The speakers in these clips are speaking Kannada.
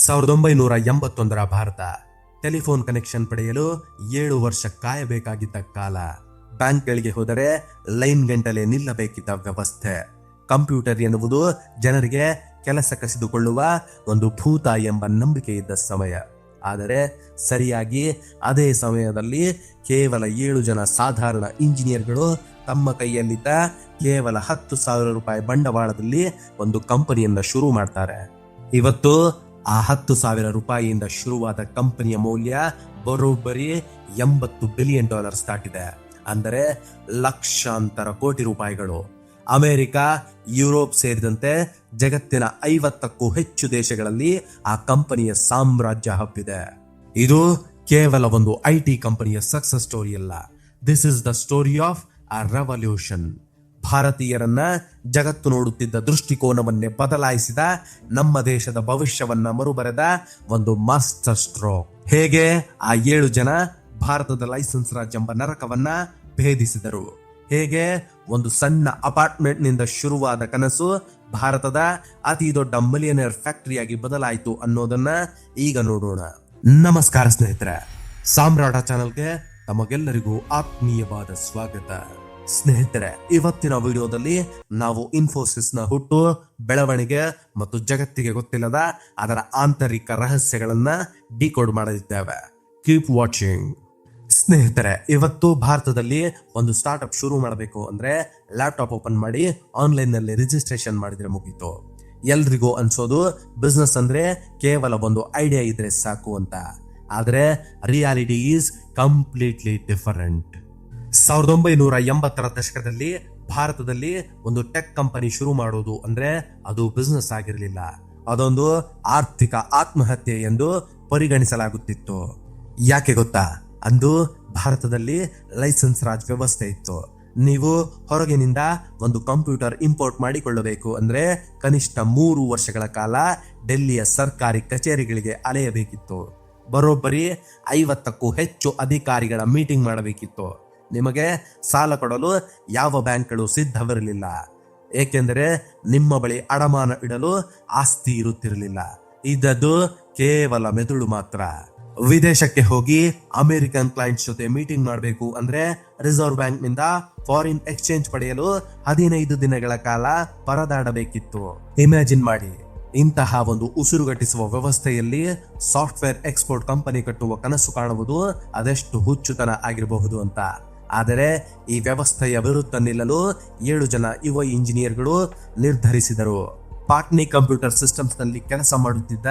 1981 ಭಾರತ. ಟೆಲಿಫೋನ್ ಕನೆಕ್ಷನ್ ಪಡೆಯಲು 7 ವರ್ಷ ಕಾಯಬೇಕಾಗಿದ್ದ ಕಾಲ. ಬ್ಯಾಂಕ್ಗಳಿಗೆ ಹೋದರೆ ಲೈನ್ ಗಂಟಲೆ ನಿಲ್ಲಬೇಕಿದ್ದ ವ್ಯವಸ್ಥೆ. ಕಂಪ್ಯೂಟರ್ ಎನ್ನುವುದು ಜನರಿಗೆ ಕೆಲಸ ಕಸಿದುಕೊಳ್ಳುವ ಒಂದು ಭೂತ ಎಂಬ ನಂಬಿಕೆ ಇದ್ದ ಸಮಯ. ಆದರೆ ಸರಿಯಾಗಿ ಅದೇ ಸಮಯದಲ್ಲಿ ಕೇವಲ 7 ಜನ ಸಾಧಾರಣ ಇಂಜಿನಿಯರ್ಗಳು ತಮ್ಮ ಕೈಯಲ್ಲಿದ್ದ ಕೇವಲ 10,000 ರೂಪಾಯಿ ಬಂಡವಾಳದಲ್ಲಿ ಒಂದು ಕಂಪನಿಯನ್ನ ಶುರು ಮಾಡ್ತಾರೆ. ಇವತ್ತು ಆ 10,000 ರೂಪಾಯಿಯಿಂದ ಶುರುವಾದ ಕಂಪನಿಯ ಮೌಲ್ಯ ಬರೋಬ್ಬರಿ $80 ಬಿಲಿಯನ್ ದಾಟಿದೆ. ಅಂದರೆ ಲಕ್ಷಾಂತರ ಕೋಟಿ ರೂಪಾಯಿಗಳು. ಅಮೆರಿಕ, ಯುರೋಪ್ ಸೇರಿದಂತೆ ಜಗತ್ತಿನ 50ಕ್ಕೂ ಹೆಚ್ಚು ದೇಶಗಳಲ್ಲಿ ಆ ಕಂಪನಿಯ ಸಾಮ್ರಾಜ್ಯ ಹಬ್ಬಿದೆ. ಇದು ಕೇವಲ ಒಂದು IT ಕಂಪನಿಯ ಸಕ್ಸಸ್ ಸ್ಟೋರಿ ಅಲ್ಲ. This is the story of a revolution. ಭಾರತೀಯರನ್ನ ಜಗತ್ತು ನೋಡುತ್ತಿದ್ದ ದೃಷ್ಟಿಕೋನವನ್ನೇ ಬದಲಾಯಿಸಿದ, ನಮ್ಮ ದೇಶದ ಭವಿಷ್ಯವನ್ನ ಮರುಬರೆದ ಒಂದು ಮಾಸ್ಟರ್ ಸ್ಟ್ರೋಕ್. ಹೇಗೆ ಆ 7 ಜನ ಭಾರತದ ಲೈಸೆನ್ಸ್ ರಾಜ್ ಎಂಬ ನರಕವನ್ನ ಭೇದಿಸಿದರು, ಹೇಗೆ ಒಂದು ಸಣ್ಣ ಅಪಾರ್ಟ್ಮೆಂಟ್ ನಿಂದ ಶುರುವಾದ ಕನಸು ಭಾರತದ ಅತಿ ದೊಡ್ಡ ಮಿಲಿಯನೇರ್ ಫ್ಯಾಕ್ಟರಿಯಾಗಿ ಬದಲಾಯಿತು ಅನ್ನೋದನ್ನ ಈಗ ನೋಡೋಣ. ನಮಸ್ಕಾರ ಸ್ನೇಹಿತರೆ, ಸಾಮ್ರಾಟ ಚಾನೆಲ್ಗೆ ತಮಗೆಲ್ಲರಿಗೂ ಆತ್ಮೀಯವಾದ ಸ್ವಾಗತ. ಸ್ನೇಹಿತರೆ, ಇವತ್ತಿನ ವಿಡಿಯೋದಲ್ಲಿ ನಾವು ಇನ್ಫೋಸಿಸ್ ನ ಹುಟ್ಟು, ಬೆಳವಣಿಗೆ ಮತ್ತು ಜಗತ್ತಿಗೆ ಗೊತ್ತಿಲ್ಲದ ಅದರ ಆಂತರಿಕ ರಹಸ್ಯಗಳನ್ನ ಡಿಕೋಡ್ ಮಾಡಲಿದ್ದೇವೆ. Keep watching. ಸ್ನೇಹಿತರೆ, ಇವತ್ತು ಭಾರತದಲ್ಲಿ ಒಂದು ಸ್ಟಾರ್ಟ್ಅಪ್ ಶುರು ಮಾಡಬೇಕು ಅಂದ್ರೆ ಲ್ಯಾಪ್ಟಾಪ್ ಓಪನ್ ಮಾಡಿ ಆನ್ಲೈನ್ ನಲ್ಲಿ ರಿಜಿಸ್ಟ್ರೇಷನ್ ಮಾಡಿದ್ರೆ ಮುಗೀತು. ಎಲ್ರಿಗೂ ಅನ್ಸೋದು ಬಿಸ್ನೆಸ್ ಅಂದ್ರೆ ಕೇವಲ ಒಂದು ಐಡಿಯಾ ಇದ್ರೆ ಸಾಕು ಅಂತ. ಆದ್ರೆ ರಿಯಾಲಿಟಿ ಈಸ್ ಕಂಪ್ಲೀಟ್ಲಿ ಡಿಫರೆಂಟ್. 1980ರ ದಶಕದಲ್ಲಿ ಭಾರತದಲ್ಲಿ ಒಂದು ಟೆಕ್ ಕಂಪನಿ ಶುರು ಮಾಡೋದು ಅಂದ್ರೆ ಅದು ಬಿಸ್ನೆಸ್ ಆಗಿರಲಿಲ್ಲ, ಅದೊಂದು ಆರ್ಥಿಕ ಆತ್ಮಹತ್ಯೆ ಎಂದು ಪರಿಗಣಿಸಲಾಗುತ್ತಿತ್ತು. ಯಾಕೆ ಗೊತ್ತಾ? ಅಂದು ಭಾರತದಲ್ಲಿ ಲೈಸೆನ್ಸ್ ರಾಜ್ ವ್ಯವಸ್ಥೆ ಇತ್ತು. ನೀವು ಹೊರಗಿನಿಂದ ಒಂದು ಕಂಪ್ಯೂಟರ್ ಇಂಪೋರ್ಟ್ ಮಾಡಿಕೊಳ್ಳಬೇಕು ಅಂದ್ರೆ ಕನಿಷ್ಠ 3 ವರ್ಷಗಳ ಕಾಲ ಡೆಲ್ಲಿಯ ಸರ್ಕಾರಿ ಕಚೇರಿಗಳಿಗೆ ಅಲೆಯಬೇಕಿತ್ತು. ಬರೋಬ್ಬರಿ 50ಕ್ಕೂ ಹೆಚ್ಚು ಅಧಿಕಾರಿಗಳ ಮೀಟಿಂಗ್ ಮಾಡಬೇಕಿತ್ತು. ನಿಮಗೆ ಸಾಲ ಕೊಡಲು ಯಾವ ಬ್ಯಾಂಕ್ಗಳು ಸಿದ್ಧವಿರಲಿಲ್ಲ, ಏಕೆಂದರೆ ನಿಮ್ಮ ಬಳಿ ಅಡಮಾನ ಇಡಲು ಆಸ್ತಿ ಇರುತ್ತಿರಲಿಲ್ಲ. ಇದ್ದದ್ದು ಕೇವಲ ಮೆದುಳು ಮಾತ್ರ. ವಿದೇಶಕ್ಕೆ ಹೋಗಿ ಅಮೆರಿಕನ್ ಕ್ಲೈಂಟ್ಸ್ ಜೊತೆ ಮೀಟಿಂಗ್ ಮಾಡಬೇಕು ಅಂದ್ರೆ ರಿಸರ್ವ್ ಬ್ಯಾಂಕ್ ನಿಂದ ಫಾರಿನ್ ಎಕ್ಸ್ಚೇಂಜ್ ಪಡೆಯಲು 15 ದಿನಗಳ ಕಾಲ ಪರದಾಡಬೇಕಿತ್ತು. ಇಮ್ಯಾಜಿನ್ ಮಾಡಿ, ಇಂತಹ ಒಂದು ಉಸಿರುಗಟ್ಟಿಸುವ ವ್ಯವಸ್ಥೆಯಲ್ಲಿ ಸಾಫ್ಟ್ವೇರ್ ಎಕ್ಸ್ಪೋರ್ಟ್ ಕಂಪನಿ ಕಟ್ಟುವ ಕನಸು ಕಾಣುವುದು ಅದೆಷ್ಟು ಹುಚ್ಚುತನ ಆಗಿರಬಹುದು ಅಂತ. ಆದರೆ ಈ ವ್ಯವಸ್ಥೆಯ ವಿರುದ್ಧ ನಿಲ್ಲಲು 7 ಜನ ಯುವ ಇಂಜಿನಿಯರ್ಗಳು ನಿರ್ಧರಿಸಿದರು. ಪಾಟ್ನಿ ಕಂಪ್ಯೂಟರ್ ಸಿಸ್ಟಮ್ಸ್ ನಲ್ಲಿ ಕೆಲಸ ಮಾಡುತ್ತಿದ್ದ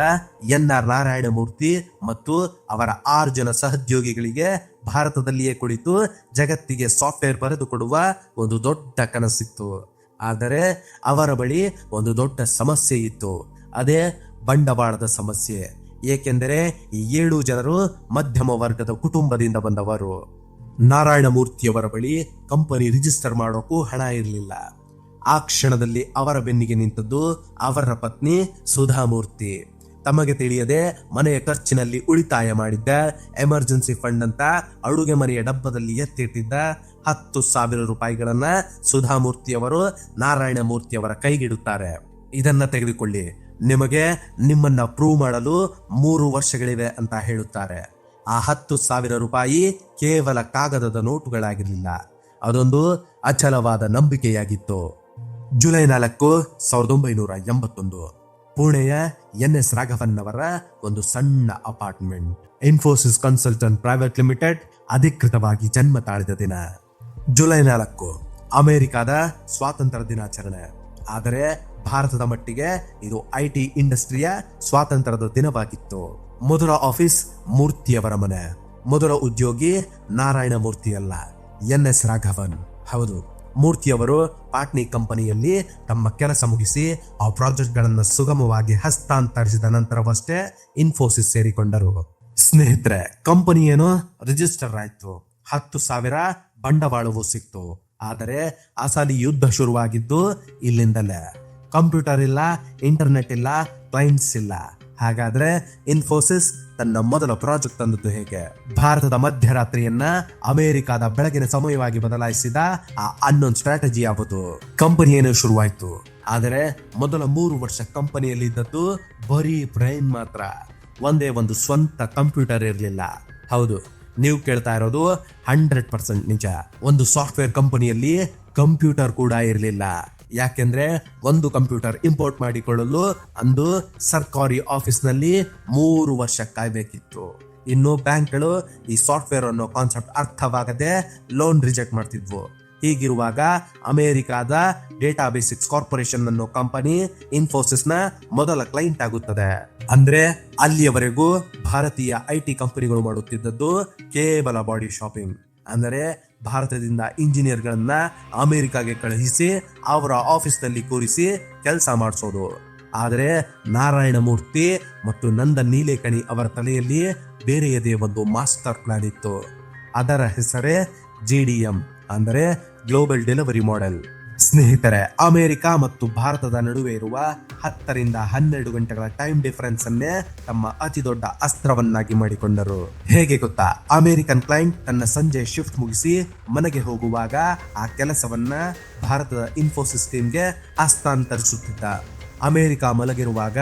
NR ನಾರಾಯಣ ಮೂರ್ತಿ ಮತ್ತು ಅವರ 6 ಜನ ಸಹೋದ್ಯೋಗಿಗಳಿಗೆ ಭಾರತದಲ್ಲಿಯೇ ಕುಳಿತು ಜಗತ್ತಿಗೆ ಸಾಫ್ಟ್ವೇರ್ ಬರೆದುಕೊಡುವ ಒಂದು ದೊಡ್ಡ ಕನಸಿತ್ತು. ಆದರೆ ಅವರ ಬಳಿ ಒಂದು ದೊಡ್ಡ ಸಮಸ್ಯೆ ಇತ್ತು. ಅದೇ ಬಂಡವಾಳದ ಸಮಸ್ಯೆ. ಏಕೆಂದರೆ ಈ 7 ಜನರು ಮಧ್ಯಮ ವರ್ಗದ ಕುಟುಂಬದಿಂದ ಬಂದವರು. ನಾರಾಯಣ ಮೂರ್ತಿಯವರ ಬಳಿ ಕಂಪನಿ ರಿಜಿಸ್ಟರ್ ಮಾಡೋಕ್ಕೂ ಹಣ ಇರಲಿಲ್ಲ. ಆ ಕ್ಷಣದಲ್ಲಿ ಅವರ ಬೆನ್ನಿಗೆ ನಿಂತದ್ದು ಅವರ ಪತ್ನಿ ಸುಧಾಮೂರ್ತಿ. ತಮಗೆ ತಿಳಿಯದೆ ಮನೆಯ ಖರ್ಚಿನಲ್ಲಿ ಉಳಿತಾಯ ಮಾಡಿದ್ದ ಎಮರ್ಜೆನ್ಸಿ ಫಂಡ್ ಅಂತ ಅಡುಗೆ ಮನೆಯ ಡಬ್ಬದಲ್ಲಿ ಎತ್ತಿಟ್ಟಿದ್ದ 10,000 ರೂಪಾಯಿಗಳನ್ನ ಸುಧಾಮೂರ್ತಿಯವರು ನಾರಾಯಣ ಮೂರ್ತಿಯವರ ಕೈಗಿಡುತ್ತಾರೆ. ಇದನ್ನ ತೆಗೆದುಕೊಳ್ಳಿ, ನಿಮಗೆ ನಿಮ್ಮನ್ನ ಪ್ರೂವ್ ಮಾಡಲು 3 ವರ್ಷಗಳಿವೆ ಅಂತ ಹೇಳುತ್ತಾರೆ. ಆ 10,000 ರೂಪಾಯಿ ಕೇವಲ ಕಾಗದದ ನೋಟುಗಳಾಗಿರಲಿಲ್ಲ, ಅದೊಂದು ಅಚಲವಾದ ನಂಬಿಕೆಯಾಗಿತ್ತು. ಜುಲೈ 4, 1981 ಪುಣೆಯ NS ರಾಘವನ್ ಅವರ ಒಂದು ಸಣ್ಣ apartment. Infosys consultant private limited ಅಧಿಕೃತವಾಗಿ ಜನ್ಮ ತಾಳಿದ ದಿನ. ಜುಲೈ 4 ಅಮೆರಿಕದ ಸ್ವಾತಂತ್ರ್ಯ ದಿನಾಚರಣೆ. ಆದರೆ ಭಾರತದ ಮಟ್ಟಿಗೆ ಇದು IT ಇಂಡಸ್ಟ್ರಿಯ ಸ್ವಾತಂತ್ರ್ಯದ ದಿನವಾಗಿತ್ತು. ಮೊದಲ ಆಫೀಸ್ ಮೂರ್ತಿಯವರ ಮನೆ. ಮೊದಲ ಉದ್ಯೋಗಿ ನಾರಾಯಣ ಮೂರ್ತಿ ಅಲ್ಲ, NS ರಾಘವನ್. ಹೌದು, ಮೂರ್ತಿಯವರು ಪಾಟ್ನಿ ಕಂಪನಿಯಲ್ಲಿ ತಮ್ಮ ಕೆಲಸ ಮುಗಿಸಿ ಆ ಪ್ರಾಜೆಕ್ಟ್ ಗಳನ್ನ ಸುಗಮವಾಗಿ ಹಸ್ತಾಂತರಿಸಿದ ನಂತರವಷ್ಟೇ ಇನ್ಫೋಸಿಸ್ ಸೇರಿಕೊಂಡರು. ಸ್ನೇಹಿತರೆ, ಕಂಪನಿ ಏನೋ ರಿಜಿಸ್ಟರ್ ಆಯ್ತು, 10,000 ಬಂಡವಾಳವೂ ಸಿಕ್ತು. ಆದರೆ ಅಸಲಿ ಯುದ್ಧ ಶುರುವಾಗಿದ್ದು ಇಲ್ಲಿಂದಲೇ. ಕಂಪ್ಯೂಟರ್ ಇಲ್ಲ, ಇಂಟರ್ನೆಟ್ ಇಲ್ಲ, ಕ್ಲೈಂಟ್ಸ್ ಇಲ್ಲ. ಹಾಗಾದ್ರೆ ಇನ್ಫೋಸಿಸ್ ತನ್ನ ಮೊದಲ ಪ್ರಾಜೆಕ್ಟ್ ತಂದದ್ದು ಹೇಗೆ? ಭಾರತದ ಮಧ್ಯರಾತ್ರಿಯನ್ನ ಅಮೆರಿಕದ ಬೆಳಗಿನ ಸಮಯವಾಗಿ ಬದಲಾಯಿಸಿದ ಆ ಅನ್ನೊಂದು ಸ್ಟ್ರಾಟಜಿ ಯಾವುದು? ಕಂಪನಿ ಏನು ಶುರುವಾಯ್ತು, ಆದರೆ ಮೊದಲ 3 ವರ್ಷ ಕಂಪನಿಯಲ್ಲಿ ಇದ್ದದ್ದು ಬರೀ ಬ್ರೈನ್ ಮಾತ್ರ. ಒಂದೇ ಒಂದು ಸ್ವಂತ ಕಂಪ್ಯೂಟರ್ ಇರಲಿಲ್ಲ. ಹೌದು, ನೀವು ಕೇಳ್ತಾ ಇರೋದು 100% ನಿಜ. ಒಂದು ಸಾಫ್ಟ್ವೇರ್ ಕಂಪನಿಯಲ್ಲಿ ಕಂಪ್ಯೂಟರ್ ಕೂಡ ಇರಲಿಲ್ಲ. ಯಾಕೆಂದ್ರೆ ಒಂದು ಕಂಪ್ಯೂಟರ್ ಇಂಪೋರ್ಟ್ ಮಾಡಿಕೊಳ್ಳಲು ಅಂದು ಸರ್ಕಾರಿ ಆಫೀಸ್ನಲ್ಲಿ 3 ವರ್ಷ ಕಾಯ್ಬೇಕಿತ್ತು. ಇನ್ನು ಬ್ಯಾಂಕ್ಗಳು ಈ ಸಾಫ್ಟ್ವೇರ್ ಅನ್ನೋ ಕಾನ್ಸೆಪ್ಟ್ ಅರ್ಥವಾಗದೆ ಲೋನ್ ರಿಜೆಕ್ಟ್ ಮಾಡ್ತಿದ್ವು. ಹೀಗಿರುವಾಗ ಅಮೆರಿಕಾದ ಡೇಟಾಬೇಸಿಕ್ಸ್ ಕಾರ್ಪೊರೇಷನ್ ಅನ್ನೋ ಕಂಪನಿ ಇನ್ಫೋಸಿಸ್ ನ ಮೊದಲ ಕ್ಲೈಂಟ್ ಆಗುತ್ತದೆ. ಅಂದ್ರೆ ಅಲ್ಲಿಯವರೆಗೂ ಭಾರತೀಯ IT ಕಂಪನಿಗಳು ಮಾಡುತ್ತಿದ್ದದ್ದು ಕೇವಲ ಬಾಡಿ ಶಾಪಿಂಗ್. ಅಂದರೆ ಭಾರತದಿಂದ ಇಂಜಿನಿಯರ್ಗಳನ್ನ ಅಮೆರಿಕಾಗೆ ಕಳುಹಿಸಿ ಅವರ ಆಫೀಸ್ ನಲ್ಲಿ ಕೂರಿಸಿ ಕೆಲಸ ಮಾಡಿಸೋದು. ಆದರೆ ನಾರಾಯಣ ಮೂರ್ತಿ ಮತ್ತು ನಂದನ್ ನೀಲೇಕಣಿ ಅವರ ತಲೆಯಲ್ಲಿ ಬೇರೆಯದೇ ಒಂದು ಮಾಸ್ಟರ್ ಪ್ಲಾನ್ ಇತ್ತು. ಅದರ ಹೆಸರೇ GDM, ಅಂದರೆ ಗ್ಲೋಬಲ್ ಡೆಲಿವರಿ ಮಾಡೆಲ್. ಸ್ನೇಹಿತರೆ, ಅಮೆರಿಕ ಮತ್ತು ಭಾರತದ ನಡುವೆ ಇರುವ 10 ರಿಂದ 12 ಗಂಟೆಗಳ ಟೈಮ್ ಡಿಫರೆನ್ಸ್ ಅನ್ನೇ ತಮ್ಮ ಅತಿ ದೊಡ್ಡ ಅಸ್ತ್ರವನ್ನಾಗಿ ಮಾಡಿಕೊಂಡರು. ಹೇಗೆ ಗೊತ್ತಾ? ಅಮೆರಿಕನ್ ಕ್ಲೈಂಟ್ ತನ್ನ ಸಂಜೆ ಶಿಫ್ಟ್ ಮುಗಿಸಿ ಮನೆಗೆ ಹೋಗುವಾಗ ಆ ಕೆಲಸವನ್ನ ಭಾರತದ ಇನ್ಫೋಸಿಸ್ ಟೀಮ್ಗೆ ಹಸ್ತಾಂತರಿಸುತ್ತಿದ್ದ. ಅಮೆರಿಕ ಮಲಗಿರುವಾಗ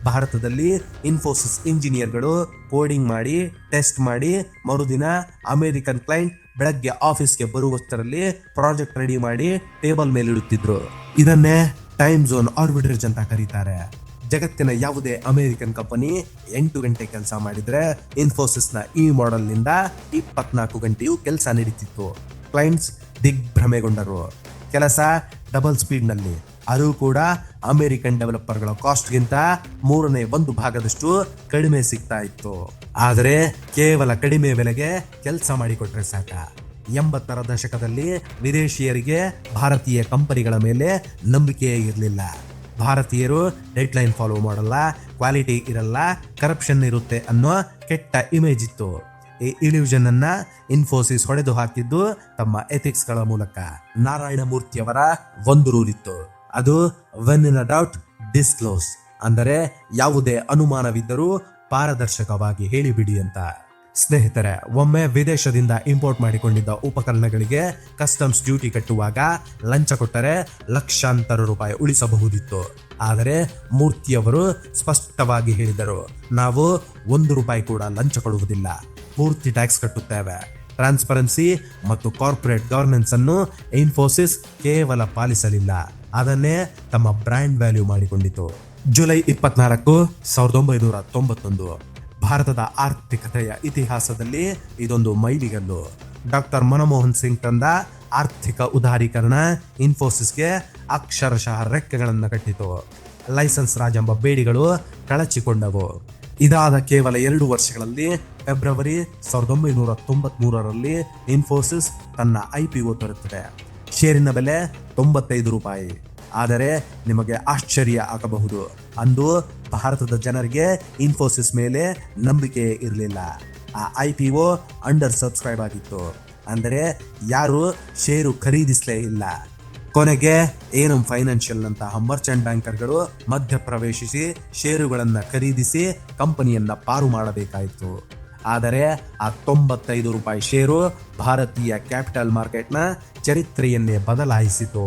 ಭಾರತದಲ್ಲಿ ಇನ್ಫೋಸಿಸ್ ಇಂಜಿನಿಯರ್ಗಳು ಕೋಡಿಂಗ್ ಮಾಡಿ ಟೆಸ್ಟ್ ಮಾಡಿ ಮರುದಿನ ಅಮೆರಿಕನ್ ಕ್ಲೈಂಟ್ ಬೆಳಗ್ಗೆ ಆಫೀಸ್ಗೆ ಬರುವಷ್ಟರಲ್ಲಿ ಪ್ರಾಜೆಕ್ಟ್ ರೆಡಿ ಮಾಡಿ ಟೇಬಲ್ ಮೇಲೆ ಇಡುತ್ತಿದ್ರು. ಇದನ್ನೇ ಟೈಮ್ ಝೋನ್ ಆರ್ಬಿಟ್ರೇಜ್ ಅಂತ ಕರೀತಾರೆ. ಜಗತ್ತಿನ ಯಾವುದೇ ಅಮೆರಿಕನ್ ಕಂಪನಿ 8 ಗಂಟೆ ಕೆಲಸ ಮಾಡಿದ್ರೆ ಇನ್ಫೋಸಿಸ್ ನ ಈ ಮಾಡೆಲ್ ನಿಂದ 24 ಗಂಟೆಯೂ ಕೆಲಸ ನಡೀತಿತ್ತು. ಕ್ಲೈಂಟ್ಸ್ ದಿಗ್ಭ್ರಮೆಗೊಂಡರು. ಕೆಲಸ ಡಬಲ್ ಸ್ಪೀಡ್ ನಲ್ಲಿ, ಅದು ಕೂಡ ಅಮೆರಿಕನ್ ಡೆವಲಪರ್ಗಳ ಕಾಸ್ಟ್ಗಿಂತ 1/3 ಭಾಗದಷ್ಟು ಕಡಿಮೆ ಸಿಗ್ತಾ ಇತ್ತು. ಆದರೆ ಕೇವಲ ಕಡಿಮೆ ಬೆಲೆಗೆ ಕೆಲಸ ಮಾಡಿಕೊಟ್ರೆ ಸಾಕ. 80ರ ದಶಕದಲ್ಲಿ ವಿದೇಶಿಯರಿಗೆ ಭಾರತೀಯ ಕಂಪನಿಗಳ ಮೇಲೆ ನಂಬಿಕೆಯೇ ಇರಲಿಲ್ಲ. ಭಾರತೀಯರು ಡೆಡ್ಲೈನ್ ಫಾಲೋ ಮಾಡಲ್ಲ, ಕ್ವಾಲಿಟಿ ಇರಲ್ಲ, ಕರಪ್ಷನ್ ಇರುತ್ತೆ ಅನ್ನೋ ಕೆಟ್ಟ ಇಮೇಜ್ ಇತ್ತು. ಈ ಇಲ್ಯೂಷನ್ ಅನ್ನ ಇನ್ಫೋಸಿಸ್ ಹೊಡೆದು ಹಾಕಿದ್ದು ತಮ್ಮ ಎಥಿಕ್ಸ್ ಗಳ ಮೂಲಕ. ನಾರಾಯಣ ಮೂರ್ತಿಯವರ ಒಂದು ರೂಲ್ ಇತ್ತು, ಅದು when in a doubt disclose, ಅಂದರೆ ಯಾವುದೇ ಅನುಮಾನವಿದ್ದರೂ ಪಾರದರ್ಶಕವಾಗಿ ಹೇಳಿಬಿಡಿ ಅಂತ. ಸ್ನೇಹಿತರೆ, ಒಮ್ಮೆ ವಿದೇಶದಿಂದ ಇಂಪೋರ್ಟ್ ಮಾಡಿಕೊಂಡಿದ್ದ ಉಪಕರಣಗಳಿಗೆ ಕಸ್ಟಮ್ಸ್ ಡ್ಯೂಟಿ ಕಟ್ಟುವಾಗ ಲಂಚ ಕೊಟ್ಟರೆ ಲಕ್ಷಾಂತರ ರೂಪಾಯಿ ಉಳಿಸಬಹುದಿತ್ತು. ಆದರೆ ಮೂರ್ತಿಯವರು ಸ್ಪಷ್ಟವಾಗಿ ಹೇಳಿದರು, ನಾವು 1 ರೂಪಾಯಿ ಕೂಡ ಲಂಚ ಕೊಡುವುದಿಲ್ಲ, ಪೂರ್ತಿ ಟ್ಯಾಕ್ಸ್ ಕಟ್ಟುತ್ತೇವೆ. ಟ್ರಾನ್ಸ್ಪರೆನ್ಸಿ ಮತ್ತು ಕಾರ್ಪೊರೇಟ್ ಗವರ್ನೆನ್ಸ್ ಅನ್ನು ಇನ್ಫೋಸಿಸ್ ಕೇವಲ ಪಾಲಿಸಲಿಲ್ಲ, ಅದನ್ನೇ ತಮ್ಮ ಬ್ರ್ಯಾಂಡ್ ವ್ಯಾಲ್ಯೂ ಮಾಡಿಕೊಂಡಿತು. ಜುಲೈ 24, 1991 ಭಾರತದ ಆರ್ಥಿಕತೆಯ ಇತಿಹಾಸದಲ್ಲಿ ಇದೊಂದು ಮೈಲಿಗಲ್ಲು. ಡಾಕ್ಟರ್ ಮನಮೋಹನ್ ಸಿಂಗ್ ತಂದ ಆರ್ಥಿಕ ಉದಾರೀಕರಣ ಇನ್ಫೋಸಿಸ್ಗೆ ಅಕ್ಷರಶಃ ರೆಕ್ಕೆಗಳನ್ನು ಕಟ್ಟಿತು. ಲೈಸೆನ್ಸ್ ರಾಜ್ ಎಂಬ ಬೇಡಿಗಳು ಕಳಚಿಕೊಂಡವು. ಇದಾದ ಕೇವಲ 2 ವರ್ಷಗಳಲ್ಲಿ ಫೆಬ್ರವರಿ 1993ರಲ್ಲಿ ಇನ್ಫೋಸಿಸ್ ತನ್ನ IPO ತರುತ್ತದೆ. ಶೇರಿನ ಬೆಲೆ 95 ರೂಪಾಯಿ. ಆದರೆ ನಿಮಗೆ ಆಶ್ಚರ್ಯ ಆಗಬಹುದು, ಅಂದು ಭಾರತದ ಜನರಿಗೆ ಇನ್ಫೋಸಿಸ್ ಮೇಲೆ ನಂಬಿಕೆ ಇರಲಿಲ್ಲ. ಆ IPO ಅಂಡರ್ ಸಬ್ಸ್ಕ್ರೈಬ್ ಆಗಿತ್ತು, ಅಂದರೆ ಯಾರು ಷೇರು ಖರೀದಿಸಲೇ ಇಲ್ಲ. ಕೊನೆಗೆ ಏನಮ್ ಫೈನಾನ್ಷಿಯಲ್ ನಂತಹ ಮರ್ಚೆಂಟ್ ಬ್ಯಾಂಕರ್ಗಳು ಮಧ್ಯಪ್ರವೇಶಿಸಿ ಷೇರುಗಳನ್ನು ಖರೀದಿಸಿ ಕಂಪನಿಯನ್ನ ಪಾರು ಮಾಡಬೇಕಾಯಿತು. ಆದರೆ ಆ 95 ರೂಪಾಯಿ ಷೇರು ಭಾರತೀಯ ಕ್ಯಾಪಿಟಲ್ ಮಾರ್ಕೆಟ್ನ ಚರಿತ್ರೆಯನ್ನೇ ಬದಲಾಯಿಸಿತು.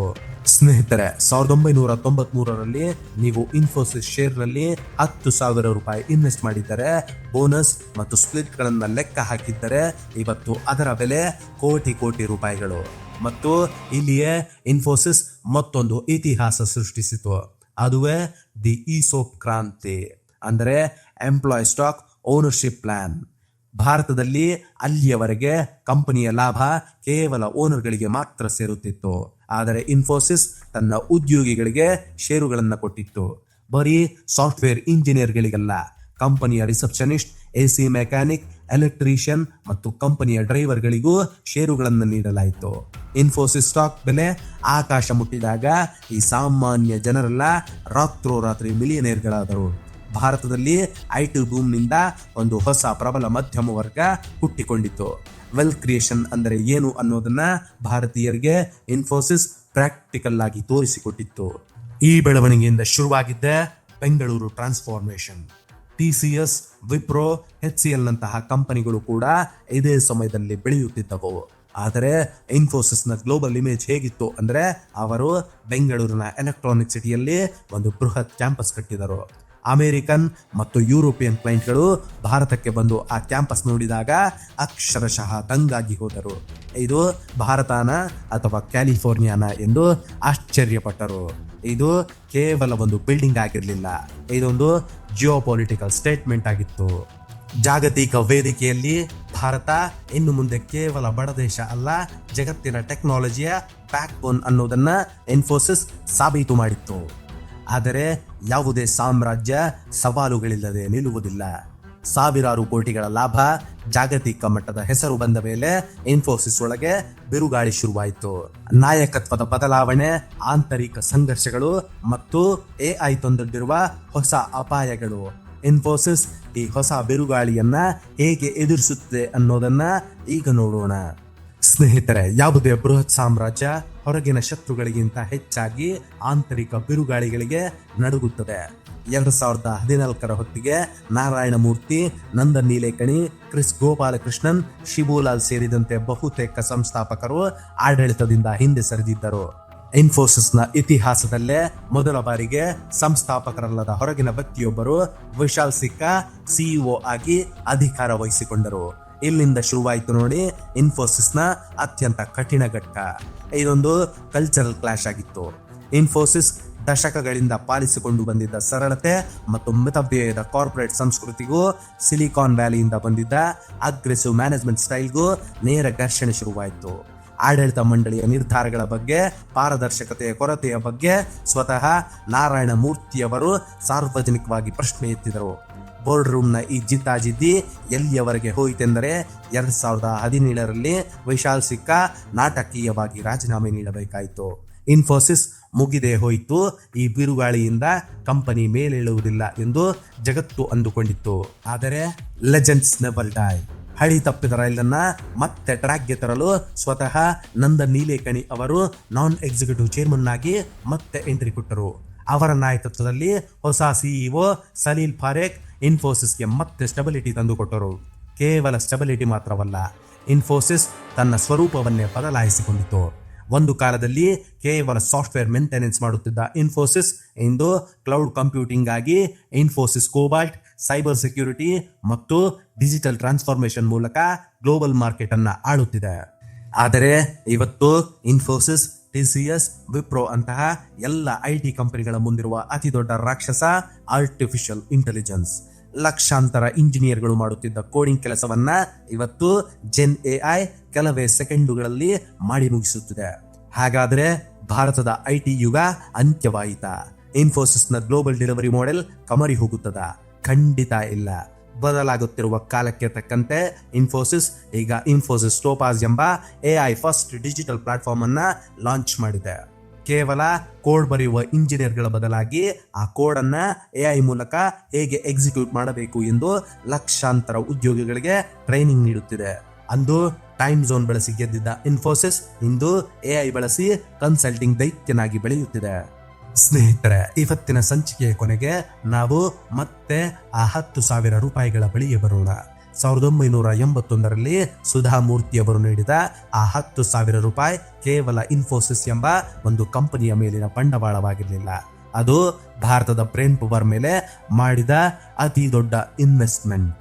ಸ್ನೇಹಿತರೆ, 1993ರಲ್ಲಿ ನೀವು ಇನ್ಫೋಸಿಸ್ ಶೇರ್ನಲ್ಲಿ 10,000 ರೂಪಾಯಿ ಇನ್ವೆಸ್ಟ್ ಮಾಡಿದ್ದರೆ, ಬೋನಸ್ ಮತ್ತು ಸ್ಪ್ಲಿಟ್ಗಳನ್ನು ಲೆಕ್ಕ ಹಾಕಿದ್ದರೆ ಇವತ್ತು ಅದರ ಬೆಲೆ ಕೋಟಿ ರೂಪಾಯಿಗಳು. ಮತ್ತು ಇಲ್ಲಿಯೇ ಇನ್ಫೋಸಿಸ್ ಮತ್ತೊಂದು ಇತಿಹಾಸ ಸೃಷ್ಟಿಸಿತು. ಅದುವೇ ದಿ ಈಸೋಪ್ ಕ್ರಾಂತಿ, ಅಂದರೆ ಎಂಪ್ಲಾಯ್ ಸ್ಟಾಕ್ ಓನರ್ಶಿಪ್ ಪ್ಲಾನ್. ಭಾರತದಲ್ಲಿ ಅಲ್ಲಿಯವರೆಗೆ ಕಂಪನಿಯ ಲಾಭ ಕೇವಲ ಓನರ್ಗಳಿಗೆ ಮಾತ್ರ ಸೇರುತ್ತಿತ್ತು. ಆದರೆ ಇನ್ಫೋಸಿಸ್ ತನ್ನ ಉದ್ಯೋಗಿಗಳಿಗೆ ಷೇರುಗಳನ್ನು ಕೊಟ್ಟಿತ್ತು. ಬರೀ ಸಾಫ್ಟ್ವೇರ್ ಇಂಜಿನಿಯರ್ಗಳಿಗಲ್ಲ, ಕಂಪನಿಯ ರಿಸೆಪ್ಷನಿಸ್ಟ್, AC ಮೆಕ್ಯಾನಿಕ್, ಎಲೆಕ್ಟ್ರಿಷಿಯನ್ ಮತ್ತು ಕಂಪನಿಯ ಡ್ರೈವರ್ಗಳಿಗೂ ಷೇರುಗಳನ್ನು ನೀಡಲಾಯಿತು. ಇನ್ಫೋಸಿಸ್ ಸ್ಟಾಕ್ ಬೆಲೆ ಆಕಾಶ ಮುಟ್ಟಿದಾಗ ಈ ಸಾಮಾನ್ಯ ಜನರೆಲ್ಲ ರಾತ್ರೋರಾತ್ರಿ ಮಿಲಿಯನೇರ್ಗಳಾದರು. ಭಾರತದಲ್ಲಿ IT ಬೂಮ್ನಿಂದ ಒಂದು ಹೊಸ ಪ್ರಬಲ ಮಧ್ಯಮ ವರ್ಗ ಹುಟ್ಟಿಕೊಂಡಿತ್ತು. ವೆಲ್ತ್ ಕ್ರಿಯೇಷನ್ ಅಂದರೆ ಏನು ಅನ್ನೋದನ್ನ ಭಾರತೀಯರಿಗೆ ಇನ್ಫೋಸಿಸ್ ಪ್ರಾಕ್ಟಿಕಲ್ ಆಗಿ ತೋರಿಸಿಕೊಟ್ಟಿತ್ತು. ಈ ಬೆಳವಣಿಗೆಯಿಂದ ಶುರುವಾಗಿದ್ದ Bengaluru transformation. TCS, Wipro, HCL ನಂತಹ ಕಂಪನಿಗಳು ಕೂಡ ಇದೇ ಸಮಯದಲ್ಲಿ ಬೆಳೆಯುತ್ತಿದ್ದವು. ಆದರೆ ಇನ್ಫೋಸಿಸ್ನ ಗ್ಲೋಬಲ್ ಇಮೇಜ್ ಹೇಗಿತ್ತು ಅಂದ್ರೆ ಅವರು ಬೆಂಗಳೂರಿನ ಎಲೆಕ್ಟ್ರಾನಿಕ್ ಸಿಟಿಯಲ್ಲಿ ಒಂದು ಬೃಹತ್ ಕ್ಯಾಂಪಸ್ ಕಟ್ಟಿದರು. ಅಮೆರಿಕನ್ ಮತ್ತು ಯುರೋಪಿಯನ್ ಕ್ಲೈಂಟ್ಗಳು ಭಾರತಕ್ಕೆ ಬಂದು ಆ ಕ್ಯಾಂಪಸ್ ನೋಡಿದಾಗ ಅಕ್ಷರಶಃ ದಂಗಾಗಿ ಹೋದರು. ಇದು ಭಾರತನ ಅಥವಾ ಕ್ಯಾಲಿಫೋರ್ನಿಯಾನ ಎಂದು ಆಶ್ಚರ್ಯಪಟ್ಟರು. ಇದು ಕೇವಲ ಒಂದು ಬಿಲ್ಡಿಂಗ್ ಆಗಿರಲಿಲ್ಲ, ಇದೊಂದು ಜಿಯೋಪೊಲಿಟಿಕಲ್ ಸ್ಟೇಟ್ಮೆಂಟ್ ಆಗಿತ್ತು. ಜಾಗತಿಕ ವೇದಿಕೆಯಲ್ಲಿ ಭಾರತ ಇನ್ನು ಮುಂದೆ ಕೇವಲ ಬಡ ದೇಶ ಅಲ್ಲ, ಜಗತ್ತಿನ ಟೆಕ್ನಾಲಜಿಯ ಬ್ಯಾಕ್ ಬೋನ್ ಅನ್ನೋದನ್ನ ಇನ್ಫೋಸಿಸ್ ಸಾಬೀತು ಮಾಡಿತ್ತು. ಆದರೆ ಯಾವುದೇ ಸಾಮ್ರಾಜ್ಯ ಸವಾಲುಗಳಿಲ್ಲದೆ ನಿಲ್ಲುವುದಿಲ್ಲ. ಸಾವಿರಾರು ಕೋಟಿಗಳ ಲಾಭ, ಜಾಗತಿಕ ಮಟ್ಟದ ಹೆಸರು ಬಂದ ಮೇಲೆ ಇನ್ಫೋಸಿಸ್ ಒಳಗೆ ಬಿರುಗಾಳಿ ಶುರುವಾಯಿತು. ನಾಯಕತ್ವದ ಬದಲಾವಣೆ, ಆಂತರಿಕ ಸಂಘರ್ಷಗಳು ಮತ್ತು AI ತಂದೊಡ್ಡಿರುವ ಹೊಸ ಅಪಾಯಗಳು. ಇನ್ಫೋಸಿಸ್ ಈ ಹೊಸ ಬಿರುಗಾಳಿಯನ್ನ ಹೇಗೆ ಎದುರಿಸುತ್ತದೆ ಅನ್ನೋದನ್ನ ಈಗ ನೋಡೋಣ. ಸ್ನೇಹಿತರೆ, ಯಾವುದೇ ಬೃಹತ್ ಸಾಮ್ರಾಜ್ಯ ಹೊರಗಿನ ಶತ್ರುಗಳಿಗಿಂತ ಹೆಚ್ಚಾಗಿ ಆಂತರಿಕ ಬಿರುಗಾಳಿಗಳಿಗೆ ನಡುಗುತ್ತದೆ. 2014 ಹೊತ್ತಿಗೆ ನಾರಾಯಣ ಮೂರ್ತಿ, ನಂದನ್ ನೀಲೇಕಣಿ, ಕ್ರಿಸ್ ಗೋಪಾಲಕೃಷ್ಣನ್, ಶಿಬುಲಾಲ್ ಸೇರಿದಂತೆ ಬಹುತೇಕ ಸಂಸ್ಥಾಪಕರು ಆಡಳಿತದಿಂದ ಹಿಂದೆ ಸರಿದಿದ್ದರು. ಇನ್ಫೋಸಿಸ್ನ ಇತಿಹಾಸದಲ್ಲೇ ಮೊದಲ ಬಾರಿಗೆ ಸಂಸ್ಥಾಪಕರಲ್ಲದ ಹೊರಗಿನ ವ್ಯಕ್ತಿಯೊಬ್ಬರು ವಿಶಾಲ್ ಸಿಕ್ಕಾ CEO ಆಗಿ ಅಧಿಕಾರ ವಹಿಸಿಕೊಂಡರು. ಇಲ್ಲಿಂದ ಶುರುವಾಯಿತು ನೋಡಿ ಇನ್ಫೋಸಿಸ್ನ ಅತ್ಯಂತ ಕಠಿಣ ಘಟ್ಟ. ಇದೊಂದು ಕಲ್ಚರಲ್ ಕ್ಲಾಶ್ ಆಗಿತ್ತು. ಇನ್ಫೋಸಿಸ್ ದಶಕಗಳಿಂದ ಪಾಲಿಸಿಕೊಂಡು ಬಂದಿದ್ದ ಸರಳತೆ ಮತ್ತು ಮಿತವ್ಯಯದ ಕಾರ್ಪೊರೇಟ್ ಸಂಸ್ಕೃತಿಗೂ ಸಿಲಿಕಾನ್ ವ್ಯಾಲಿಯಿಂದ ಬಂದಿದ್ದ ಅಗ್ರೆಸಿವ್ ಮ್ಯಾನೇಜ್ಮೆಂಟ್ ಸ್ಟೈಲ್ಗೂ ನೇರ ಘರ್ಷಣೆ ಶುರುವಾಯಿತು. ಆಡಳಿತ ಮಂಡಳಿಯ ನಿರ್ಧಾರಗಳ ಬಗ್ಗೆ, ಪಾರದರ್ಶಕತೆಯ ಕೊರತೆಯ ಬಗ್ಗೆ ಸ್ವತಃ ನಾರಾಯಣ ಮೂರ್ತಿಯವರು ಸಾರ್ವಜನಿಕವಾಗಿ ಪ್ರಶ್ನೆ ಎತ್ತಿದರು. ಬೋರ್ಡ್ ರೂಮ್ನ ಈ ಜಿದ್ದಾಜಿದ್ದಿ ಎಲ್ಲಿಯವರೆಗೆ ಹೋಯಿತೆಂದರೆ 2017ರಲ್ಲಿ ವಿಶಾಲ್ ಸಿಕ್ಕಾ ನಾಟಕೀಯವಾಗಿ ರಾಜೀನಾಮೆ ನೀಡಬೇಕಾಯಿತು. ಇನ್ಫೋಸಿಸ್ ಮುಗಿದೇ ಹೋಯಿತು, ಈ ಬಿರುಗಾಳಿಯಿಂದ ಕಂಪನಿ ಮೇಲೇಳುವುದಿಲ್ಲ ಎಂದು ಜಗತ್ತು ಅಂದುಕೊಂಡಿತ್ತು. ಆದರೆ ಲೆಜೆಂಡ್ಸ್ ನೆವರ್ ಡೈ. ಹಳಿ ತಪ್ಪಿದ ರೈಲನ್ನ ಮತ್ತೆ ಟ್ರ್ಯಾಕ್ಗೆ ತರಲು ಸ್ವತಃ ನಂದನ್ ನೀಲೇಕಣಿ ಅವರು ನಾನ್ ಎಕ್ಸಿಕ್ಯೂಟಿವ್ ಚೇರ್ಮನ್ ಆಗಿ ಮತ್ತೆ ಎಂಟ್ರಿ ಕೊಟ್ಟರು. ಅವರ ನಾಯಕತ್ವದಲ್ಲಿ ಹೊಸ CEO ಸಲೀಲ್ ಪಾರೇಖ್ ಇನ್ಫೋಸಿಸ್ಗೆ ಮತ್ತೆ ಸ್ಟೆಬಿಲಿಟಿ ತಂದುಕೊಟ್ಟರು. ಕೇವಲ ಸ್ಟೆಬಿಲಿಟಿ ಮಾತ್ರವಲ್ಲ, ಇನ್ಫೋಸಿಸ್ ತನ್ನ ಸ್ವರೂಪವನ್ನೇ ಬದಲಾಯಿಸಿಕೊಂಡಿತು. ಒಂದು ಕಾಲದಲ್ಲಿ ಕೇವಲ ಸಾಫ್ಟ್ವೇರ್ ಮೇಂಟೆನೆನ್ಸ್ ಮಾಡುತ್ತಿದ್ದ ಇನ್ಫೋಸಿಸ್ ಇಂದು ಕ್ಲೌಡ್ ಕಂಪ್ಯೂಟಿಂಗ್ ಆಗಿ ಇನ್ಫೋಸಿಸ್ ಕೋಬಾಲ್ಟ್, ಸೈಬರ್ ಸೆಕ್ಯೂರಿಟಿ ಮತ್ತು ಡಿಜಿಟಲ್ ಟ್ರಾನ್ಸ್ಫಾರ್ಮೇಶನ್ ಮೂಲಕ ಗ್ಲೋಬಲ್ ಮಾರ್ಕೆಟ್ ಅನ್ನ ಆಳುತ್ತಿದೆ. ಆದರೆ ಇವತ್ತು ಇನ್ಫೋಸಿಸ್, TCS, ವಿಪ್ರೋ ಅಂತಹ ಎಲ್ಲ IT ಕಂಪನಿಗಳ ಮುಂದಿರುವ ಅತಿ ದೊಡ್ಡ ರಾಕ್ಷಸ ಆರ್ಟಿಫಿಷಿಯಲ್ ಇಂಟೆಲಿಜೆನ್ಸ್. ಲಕ್ಷಾಂತರ ಇಂಜಿನಿಯರ್ಗಳು ಮಾಡುತ್ತಿದ್ದ ಕೋಡಿಂಗ್ ಕೆಲಸವನ್ನ ಇವತ್ತು ಜೆನ್ AI ಕೆಲವೇ ಸೆಕೆಂಡುಗಳಲ್ಲಿ ಮಾಡಿ ಮುಗಿಸುತ್ತಿದೆ. ಹಾಗಾದ್ರೆ ಭಾರತದ IT ಯುಗ ಅಂತ್ಯವಾಯಿತಾ? ಇನ್ಫೋಸಿಸ್ನ ಗ್ಲೋಬಲ್ ಡೆಲಿವರಿ ಮಾಡೆಲ್ ಕಮರಿ ಹೋಗುತ್ತದ? ಖಂಡಿತ ಇಲ್ಲ. ಬದಲಾಗುತ್ತಿರುವ ಕಾಲಕ್ಕೆ ತಕ್ಕಂತೆ ಇನ್ಫೋಸಿಸ್ ಈಗ ಇನ್ಫೋಸಿಸ್ ಟೋಪಾಸ್ ಎಂಬ AI ಫಸ್ಟ್ ಡಿಜಿಟಲ್ ಪ್ಲಾಟ್ಫಾರ್ಮ್ ಅನ್ನ ಲಾಂಚ್ ಮಾಡಿದೆ. ಕೇವಲ ಕೋಡ್ ಬರೆಯುವ ಇಂಜಿನಿಯರ್ಗಳ ಬದಲಾಗಿ ಆ ಕೋಡ್ ಅನ್ನ AI ಮೂಲಕ ಹೇಗೆ ಎಕ್ಸಿಕ್ಯೂಟ್ ಮಾಡಬೇಕು ಎಂದು ಲಕ್ಷಾಂತರ ಉದ್ಯೋಗಿಗಳಿಗೆ ಟ್ರೈನಿಂಗ್ ನೀಡುತ್ತಿದೆ. ಅಂದು ಟೈಮ್ ಝೋನ್ ಬಳಸಿ ಗೆದ್ದಿದ್ದ ಇನ್ಫೋಸಿಸ್ ಇಂದು AI ಬಳಸಿ ಕನ್ಸಲ್ಟಿಂಗ್ ದೈತ್ಯನಾಗಿ ಬೆಳೆಯುತ್ತಿದೆ. ಸ್ನೇಹಿತರೆ, ಇವತ್ತಿನ ಸಂಚಿಕೆಯ ಕೊನೆಗೆ ನಾವು ಮತ್ತೆ ಆ 10,000 ರೂಪಾಯಿಗಳ ಬಳಿಗೆ ಬರೋಣ. 1981ರಲ್ಲಿ ಸುಧಾ ಮೂರ್ತಿಯವರು ನೀಡಿದ ಆ 10,000 ರೂಪಾಯಿ ಕೇವಲ ಇನ್ಫೋಸಿಸ್ ಎಂಬ ಒಂದು ಕಂಪನಿಯ ಮೇಲಿನ ಬಂಡವಾಳವಾಗಿರಲಿಲ್ಲ. ಅದು ಭಾರತದ ಬ್ರೇನ್ ಪವರ್ ಮೇಲೆ ಮಾಡಿದ ಅತಿ ದೊಡ್ಡ ಇನ್ವೆಸ್ಟ್ಮೆಂಟ್.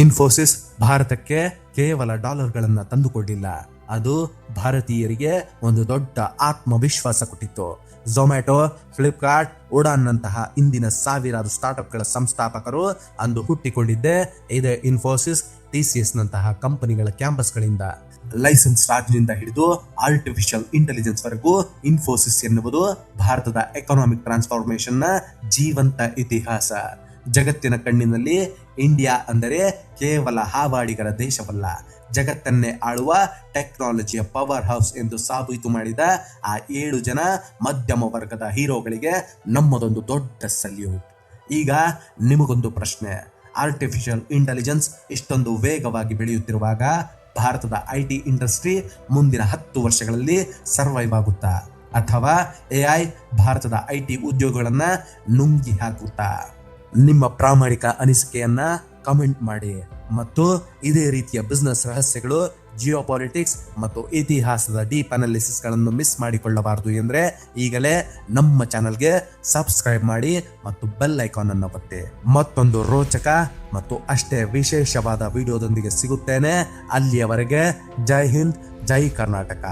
ಇನ್ಫೋಸಿಸ್ ಭಾರತಕ್ಕೆ ಕೇವಲ ಡಾಲರ್ಗಳನ್ನ ತಂದುಕೊಟ್ಟಿಲ್ಲ, ಅದು ಭಾರತೀಯರಿಗೆ ಒಂದು ದೊಡ್ಡ ಆತ್ಮವಿಶ್ವಾಸ ಕೊಟ್ಟಿತ್ತು. ಝೊಮ್ಯಾಟೊ, ಫ್ಲಿಪ್ಕಾರ್ಟ್, ಉಡಾನ್ ನಂತಹ ಇಂದಿನ ಸಾವಿರಾರು ಸ್ಟಾರ್ಟ್ಅಪ್ಗಳ ಸಂಸ್ಥಾಪಕರು ಅಂದು ಹುಟ್ಟಿಕೊಂಡಿದ್ದೇ ಇದೇ ಇನ್ಫೋಸಿಸ್, TCS ನಂತಹ ಕಂಪನಿಗಳ ಕ್ಯಾಂಪಸ್ಗಳಿಂದ. ಲೈಸೆನ್ಸ್ ಚಾರ್ಜ್ನಿಂದ ಹಿಡಿದು ಆರ್ಟಿಫಿಷಿಯಲ್ ಇಂಟೆಲಿಜೆನ್ಸ್ ವರೆಗೂ ಇನ್ಫೋಸಿಸ್ ಎನ್ನುವುದು ಭಾರತದ ಎಕನಾಮಿಕ್ ಟ್ರಾನ್ಸ್ಫಾರ್ಮೇಶನ್ ನ ಜೀವಂತ ಇತಿಹಾಸ. ಜಗತ್ತಿನ ಕಣ್ಣಿನಲ್ಲಿ ಇಂಡಿಯಾ ಅಂದರೆ ಕೇವಲ ಹಾವಾಡಿಗರ ದೇಶವಲ್ಲ, ಜಗತ್ತನ್ನೇ ಆಳುವ ಟೆಕ್ನಾಲಜಿಯ ಪವರ್ ಹೌಸ್ ಎಂದು ಸಾಬೀತು ಮಾಡಿದ ಆ 7 ಜನ ಮಧ್ಯಮ ವರ್ಗದ ಹೀರೋಗಳಿಗೆ ನಮ್ಮದೊಂದು ದೊಡ್ಡ ಸಲ್ಯೂಟ್. ಈಗ ನಿಮಗೊಂದು ಪ್ರಶ್ನೆ, ಆರ್ಟಿಫಿಷಿಯಲ್ ಇಂಟೆಲಿಜೆನ್ಸ್ ಇಷ್ಟೊಂದು ವೇಗವಾಗಿ ಬೆಳೆಯುತ್ತಿರುವಾಗ ಭಾರತದ IT ಇಂಡಸ್ಟ್ರಿ ಮುಂದಿನ 10 ವರ್ಷಗಳಲ್ಲಿ ಸರ್ವೈವ್ ಆಗುತ್ತಾ, ಅಥವಾ AI ಭಾರತದ IT ಉದ್ಯೋಗಗಳನ್ನ ನುಂಗಿ ಹಾಕುತ್ತಾ? ನಿಮ್ಮ ಪ್ರಾಮಾಣಿಕ ಅನಿಸಿಕೆಯನ್ನ ಕಮೆಂಟ್ ಮಾಡಿ. ಮತ್ತು ಇದೇ ರೀತಿಯ ಬಿಸ್ನೆಸ್ ರಹಸ್ಯಗಳು, ಜಿಯೋ ಪಾಲಿಟಿಕ್ಸ್ ಮತ್ತು ಇತಿಹಾಸದ ಡೀಪ್ ಅನಾಲಿಸಿಸ್ ಗಳನ್ನು ಮಿಸ್ ಮಾಡಿಕೊಳ್ಳಬಾರದು ಎಂದ್ರೆ ಈಗಲೇ ನಮ್ಮ ಚಾನಲ್ಗೆ ಸಬ್ಸ್ಕ್ರೈಬ್ ಮಾಡಿ ಮತ್ತು ಬೆಲ್ ಐಕಾನ್ ಅನ್ನು ಒತ್ತಿ. ಮತ್ತೊಂದು ರೋಚಕ ಮತ್ತು ಅಷ್ಟೇ ವಿಶೇಷವಾದ ವಿಡಿಯೋದೊಂದಿಗೆ ಸಿಗುತ್ತೇನೆ. ಅಲ್ಲಿಯವರೆಗೆ ಜೈ ಹಿಂದ್, ಜೈ ಕರ್ನಾಟಕ.